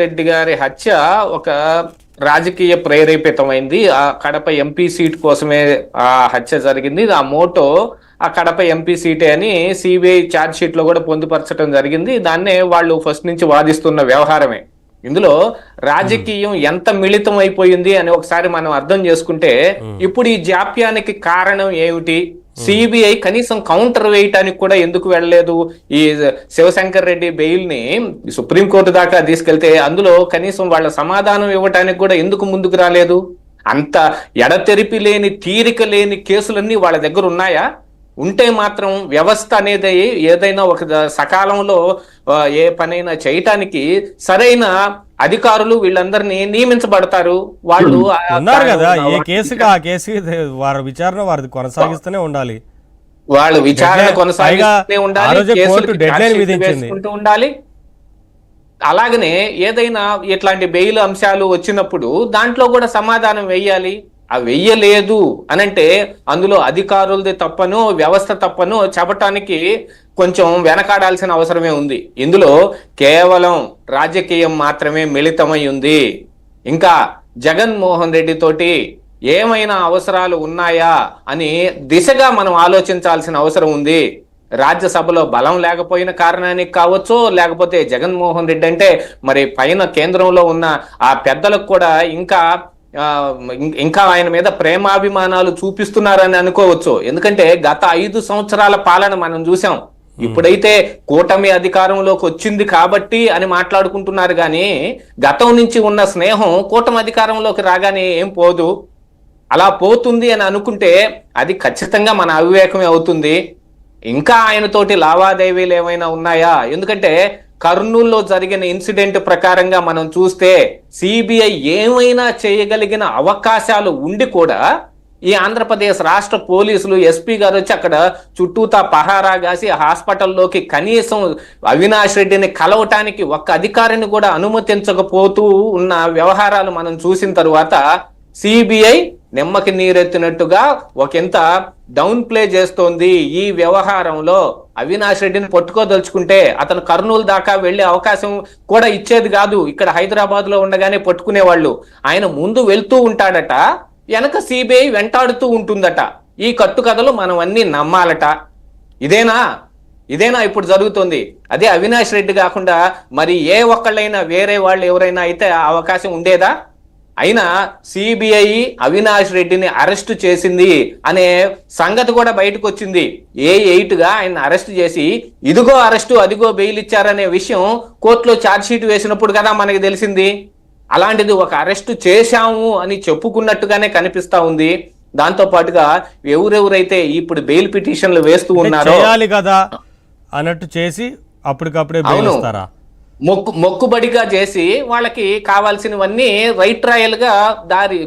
రెడ్డి గారి హత్య ఒక రాజకీయ ప్రేరేపితమైంది. ఆ కడప ఎంపీ సీట్ కోసమే ఆ హత్య జరిగింది. ఆ మోటో ఆ కడప ఎంపీ సీటే అని సిబిఐ ఛార్జ్ షీట్ లో కూడా పొందుపరచడం జరిగింది. దాన్నే వాళ్ళు ఫస్ట్ నుంచి వాదిస్తున్న వ్యవహారమే. ఇందులో రాజకీయం ఎంత మిళితం అయిపోయింది అని ఒకసారి మనం అర్థం చేసుకుంటే, ఇప్పుడు ఈ జాప్యానికి కారణం ఏమిటి? సిబిఐ కనీసం కౌంటర్ వేయటానికి కూడా ఎందుకు వెళ్ళలేదు? ఈ శివశంకర్ రెడ్డి బెయిల్ ని సుప్రీంకోర్టు దాకా తీసుకెళ్తే అందులో కనీసం వాళ్ళ సమాధానం ఇవ్వటానికి కూడా ఎందుకు ముందుకు రాలేదు? అంత ఎడతెరిపి లేని, తీరిక లేని కేసులన్నీ వాళ్ళ దగ్గర ఉన్నాయా? ఉంటే మాత్రం వ్యవస్థ అనేది ఏదైనా ఒక సకాలంలో ఏ పనైనా చేయటానికి సరైన అధికారులు వీళ్ళందరినీ నియమించబడతారు. వాళ్ళు ఉన్నారు కదా, ఏ కేసుకి ఆ కేసు వారి విచారణ వారిది కొనసాగిస్తూనే ఉండాలి. వాళ్ళు విచారణ కొనసాగిస్తూనే ఉండాలి. అలాగనే ఏదైనా ఇట్లాంటి బెయిల్ అంశాలు వచ్చినప్పుడు దాంట్లో కూడా సమాధానం వేయాలి. ఆ వెయ్యలేదు అనంటే అందులో అధికారులది తప్పనో వ్యవస్థ తప్పనో చెప్పటానికి కొంచెం వెనకాడాల్సిన అవసరమే ఉంది. ఇందులో కేవలం రాజకీయం మాత్రమే మిళితమై ఉంది. ఇంకా జగన్మోహన్ రెడ్డి తోటి ఏమైనా అవసరాలు ఉన్నాయా అని దిశగా మనం ఆలోచించాల్సిన అవసరం ఉంది. రాజ్యసభలో బలం లేకపోయిన కారణానికి కావచ్చు, లేకపోతే జగన్మోహన్ రెడ్డి అంటే మరి పైన కేంద్రంలో ఉన్న ఆ పెద్దలకు కూడా ఇంకా ఆయన మీద ప్రేమాభిమానాలు చూపిస్తున్నారని అనుకోవచ్చు. ఎందుకంటే గత 5 సంవత్సరాల పాలన మనం చూసాం. ఇప్పుడైతే కూటమి అధికారంలోకి వచ్చింది కాబట్టి అని మాట్లాడుకుంటున్నారు, కానీ గతం నుంచి ఉన్న స్నేహం కూటమి అధికారంలోకి రాగానే ఏం పోదు. అలా పోతుంది అని అనుకుంటే అది ఖచ్చితంగా మన అవివేకమే అవుతుంది. ఇంకా ఆయనతోటి లావాదేవీలు ఏమైనా ఉన్నాయా? ఎందుకంటే కర్నూలులో జరిగిన ఇన్సిడెంట్ ప్రకారంగా మనం చూస్తే సిబిఐ ఏమైనా చేయగలిగిన అవకాశాలు ఉండి కూడా ఈ ఆంధ్రప్రదేశ్ రాష్ట్ర పోలీసులు ఎస్పీ గారు వచ్చి అక్కడ చుట్టూతా పహారా కాసి హాస్పిటల్లోకి కనీసం అవినాష్ రెడ్డిని కలవటానికి ఒక్క అధికారిని కూడా అనుమతించకపోతూ ఉన్న వ్యవహారాలు మనం చూసిన తరువాత సిబిఐ నెమ్మకి నీరెత్తినట్టుగా ఒకంత డౌన్ ప్లే చేస్తోంది. ఈ వ్యవహారంలో అవినాష్ రెడ్డిని పట్టుకోదలుచుకుంటే అతను కర్నూలు దాకా వెళ్లే అవకాశం కూడా ఇచ్చేది కాదు. ఇక్కడ హైదరాబాద్ లో ఉండగానే పట్టుకునేవాళ్ళు. ఆయన ముందు వెళ్తూ ఉంటాడట, వెనక సిబిఐ వెంటాడుతూ ఉంటుందట. ఈ కట్టుకథలు మనం అన్ని నమ్మాలట. ఇదేనా ఇప్పుడు జరుగుతుంది? అదే అవినాష్ రెడ్డి కాకుండా మరి ఏ ఒక్కళ్ళైనా వేరే వాళ్ళు ఎవరైనా అయితే ఆ అవకాశం ఉండేదా? అయినా సిబిఐ అవినాష్ రెడ్డిని అరెస్టు చేసింది అనే సంగతి కూడా బయటకు వచ్చింది. A8గా ఆయన అరెస్ట్ చేసి ఇదిగో అరెస్టు అదిగో బెయిల్ ఇచ్చారనే విషయం కోర్టులో ఛార్జ్ షీట్ వేసినప్పుడు కదా మనకి తెలిసింది. అలాంటిది ఒక అరెస్టు చేశాము అని చెప్పుకున్నట్టుగానే కనిపిస్తా ఉంది. దాంతో పాటుగా ఎవరెవరైతే ఇప్పుడు బెయిల్ పిటిషన్లు వేస్తూ ఉన్నారో చేయాలి కదా అన్నట్టు చేసి అప్పటికప్పుడే బెయిల్ ఇస్తారా? మొక్కుబడిగా చేసి వాళ్ళకి కావాల్సినవన్నీ రైట్ ట్రయల్ గా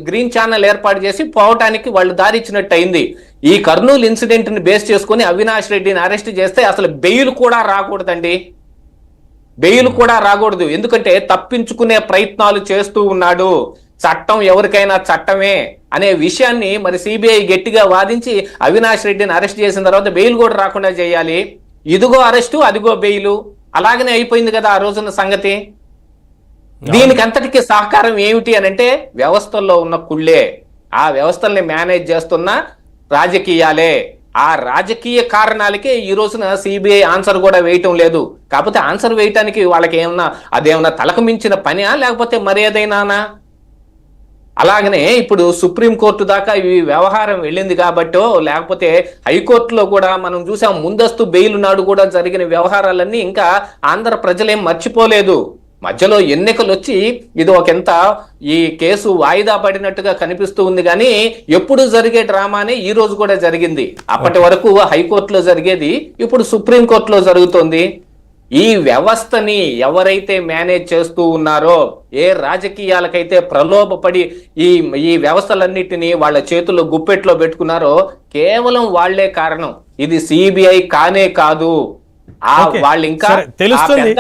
గ్రీన్ ఛానల్ ఏర్పాటు చేసి పోవటానికి వాళ్ళు దారి ఇచ్చినట్టు అయింది. ఈ కర్నూలు ఇన్సిడెంట్ ని బేస్ చేసుకుని అవినాష్ రెడ్డిని అరెస్ట్ చేస్తే అసలు బెయిల్ కూడా రాకూడదండి. బెయిల్ కూడా రాకూడదు. ఎందుకంటే తప్పించుకునే ప్రయత్నాలు చేస్తూ ఉన్నాడు. చట్టం ఎవరికైనా చట్టమే అనే విషయాన్ని మరి సిబిఐ గట్టిగా వాదించి అవినాష్ రెడ్డిని అరెస్ట్ చేసిన తర్వాత బెయిల్ కూడా రాకుండా చేయాలి. ఇదిగో అరెస్టు అదిగో బెయిల్ అలాగనే అయిపోయింది కదా ఆ రోజున సంగతి. దీనికి అంతటికీ సహకారం ఏమిటి అని అంటే వ్యవస్థల్లో ఉన్న కుళ్ళే. ఆ వ్యవస్థల్ని మేనేజ్ చేస్తున్న రాజకీయాలే. ఆ రాజకీయ కారణాలకే ఈ రోజున సిబిఐ ఆన్సర్ కూడా వేయటం లేదు. కాకపోతే ఆన్సర్ వేయటానికి వాళ్ళకి అదేమన్నా తలకు మించిన పనా లేకపోతే మరేదైనానా? అలాగనే ఇప్పుడు సుప్రీంకోర్టు దాకా ఈ వ్యవహారం వెళ్ళింది కాబట్టో లేకపోతే హైకోర్టులో కూడా మనం చూసాం ముందస్తు బెయిల్ నాడు కూడా జరిగిన వ్యవహారాలన్నీ ఇంకా ఆంధ్ర ప్రజలేం మర్చిపోలేదు. మధ్యలో ఎన్నికలు వచ్చి ఇది ఒకంత ఈ కేసు వాయిదా పడినట్టుగా కనిపిస్తూ ఉంది, కానీ ఎప్పుడు జరిగే డ్రామానే ఈ రోజు కూడా జరిగింది. అప్పటి వరకు హైకోర్టులో జరిగేది ఇప్పుడు సుప్రీంకోర్టులో జరుగుతోంది. ఈ వ్యవస్థని ఎవరైతే మేనేజ్ చేస్తూ ఉన్నారో, ఏ రాజకీయాలకైతే ప్రలోభపడి ఈ వ్యవస్థలన్నిటినీ వాళ్ళ చేతుల్లో గుప్పెట్లో పెట్టుకున్నారో కేవలం వాళ్లే కారణం. ఇది సిబిఐ కానే కాదు. వాళ్ళు ఇంకా తెలుస్తుంది.